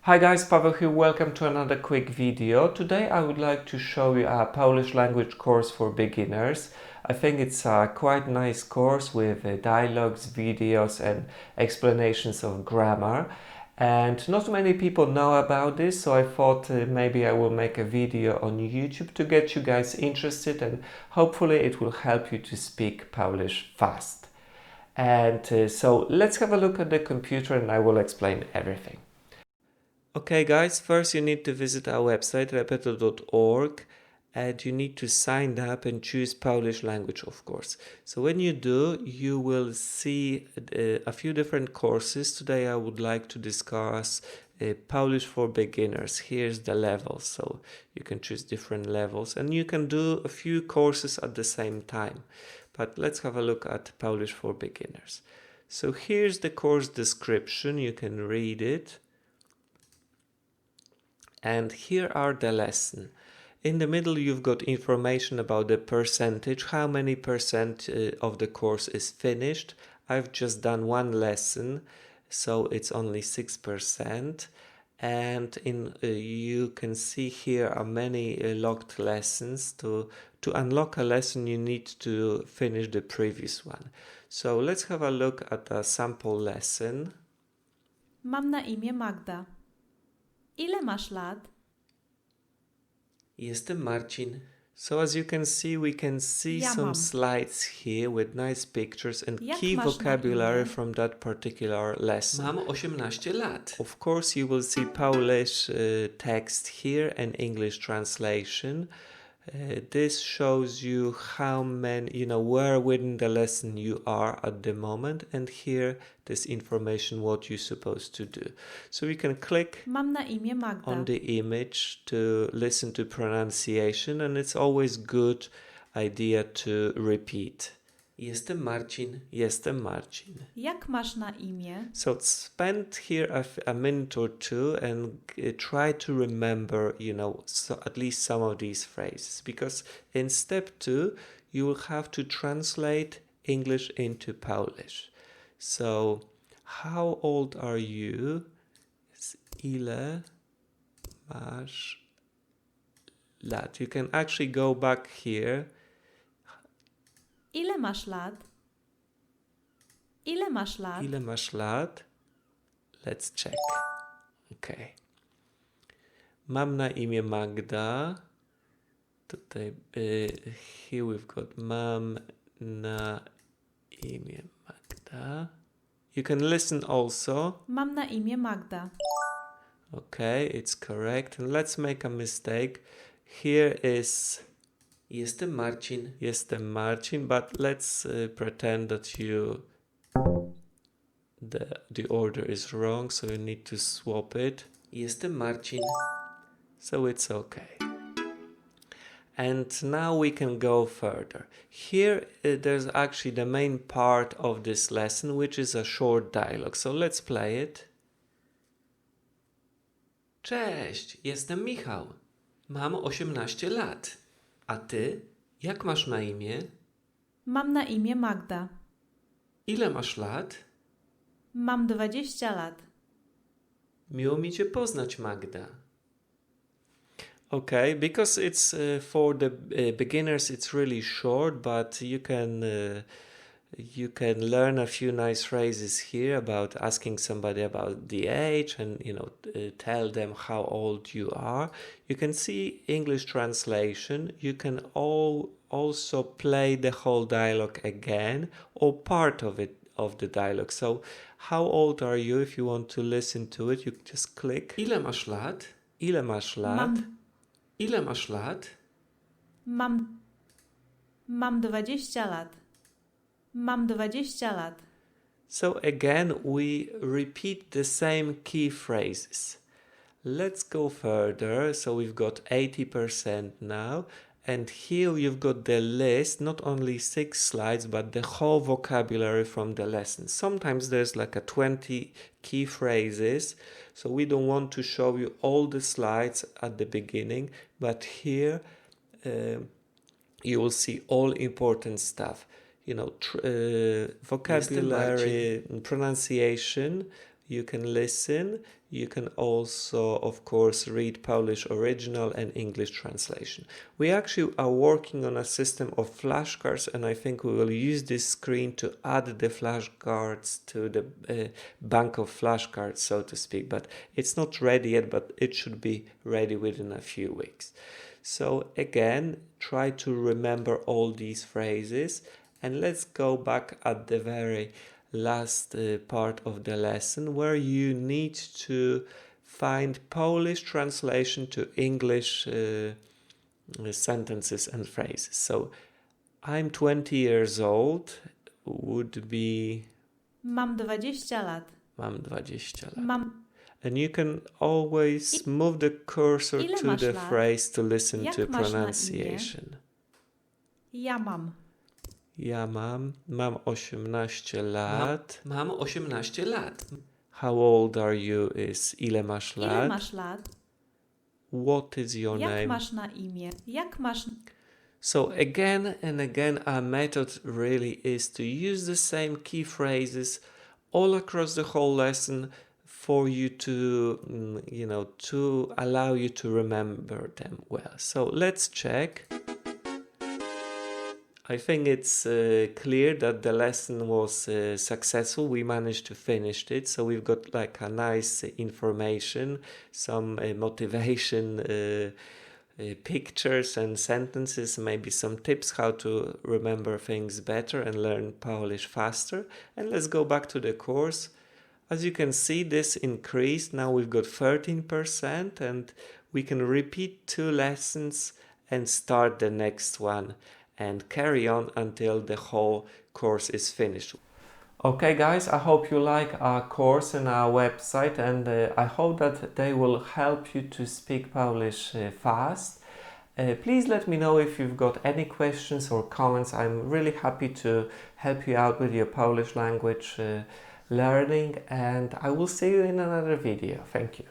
Hi guys, Paweł here, welcome to another quick video. Today I would like to show you a Polish language course for beginners. I think it's a quite nice course with dialogues, videos and explanations of grammar. And not many people know about this, so I thought maybe I will make a video on YouTube to get you guys interested, and hopefully it will help you to speak Polish fast. And so let's have a look at the computer and I will explain everything. Okay guys, first you need to visit our website repeto.org and you need to sign up and choose Polish language, of course. So when you do, you will see a few different courses. Today I would like to discuss Polish for beginners. Here's the levels, so you can choose different levels and you can do a few courses at the same time. But let's have a look at Polish for beginners. So here's the course description, you can read it. And here are the lesson. In the middle you've got information about the percentage, how many percent of the course is finished. I've just done one lesson, so it's only 6%. And you can see here are many locked lessons. To unlock a lesson you need to finish the previous one. So let's have a look at a sample lesson. Mam na imię Magda. Ile masz lat? Jestem Marcin. So as you can see, we can see Ja some mam. slides here with nice pictures and Jak key masz na vocabulary imię? from that particular lesson. Mam 18 lat. Of course, you will see Polish text here and English translation. This shows you how many, where within the lesson you are at the moment, and here this information what you're supposed to do. So you can click Mam na imię Magda. on the image to listen to pronunciation, and it's always good idea to repeat. Jestem Marcin. Jestem Marcin. Jak masz na imię? So spend here a minute or two and try to remember, at least some of these phrases, because in step 2 you will have to translate English into Polish. So how old are you? It's ile masz lat? You can actually go back here. Ile masz lat? Ile masz lat? Ile masz lat? Let's check. Okay. Mam na imię Magda. Tutaj, here we've got mam na imię Magda. You can listen also. Mam na imię Magda. Okay, it's correct. And let's make a mistake. Here is Jestem Marcin. Jestem Marcin, but let's pretend that the order is wrong, so you need to swap it. Jestem Marcin. So it's okay. And now we can go further. Here there's actually the main part of this lesson, which is a short dialogue. So let's play it. Cześć, jestem Michał. Mam 18 lat. A ty? Jak masz na imię? Mam na imię Magda. Ile masz lat? Mam 20 lat. Miło mi cię poznać, Magda. Okay, because it's for the beginners, it's really short, but you can learn a few nice phrases here about asking somebody about the age and tell them how old you are. You can see English translation. You can also play the whole dialogue again or part of the dialogue. So how old are you? If you want to listen to it, you just click. Ile masz lat? Ile masz lat? Ile masz lat? Mam 20 lat. Mam 20 lat. So again, we repeat the same key phrases. Let's go further. So we've got 80% now. And here you've got the list, not only 6 slides, but the whole vocabulary from the lesson. Sometimes there's like a 20 key phrases. So we don't want to show you all the slides at the beginning, but here you will see all important stuff. Vocabulary, pronunciation, you can listen. You can also, of course, read Polish original and English translation. We actually are working on a system of flashcards, and I think we will use this screen to add the flashcards to the bank of flashcards, so to speak. But it's not ready yet, but it should be ready within a few weeks. So again, try to remember all these phrases, and let's go back at the very last part of the lesson where you need to find Polish translation to English sentences and phrases. So I'm 20 years old would be Mam 20 lat. mam 20 lat. Mam. And you can always move the cursor Ile to masz the lat? phrase to listen Jak to masz na imię? pronunciation. Ja mam. Ja mam 18 lat. Mam 18 lat. How old are you is ile masz Ile lat? masz lat? What is your Jak name? masz na imię? Jak masz... So again and again, our method really is to use the same key phrases all across the whole lesson for you to, to allow you to remember them well. So let's check. I think it's clear that the lesson was successful. We managed to finish it. So we've got like a nice information, some motivation pictures and sentences, maybe some tips how to remember things better and learn Polish faster. And let's go back to the course. As you can see, this increased. Now we've got 13%, and we can repeat 2 lessons and start the next one and carry on until the whole course is finished. Okay guys, I hope you like our course and our website, and I hope that they will help you to speak Polish fast. Please let me know if you've got any questions or comments. I'm really happy to help you out with your Polish language learning, and I will see you in another video. Thank you.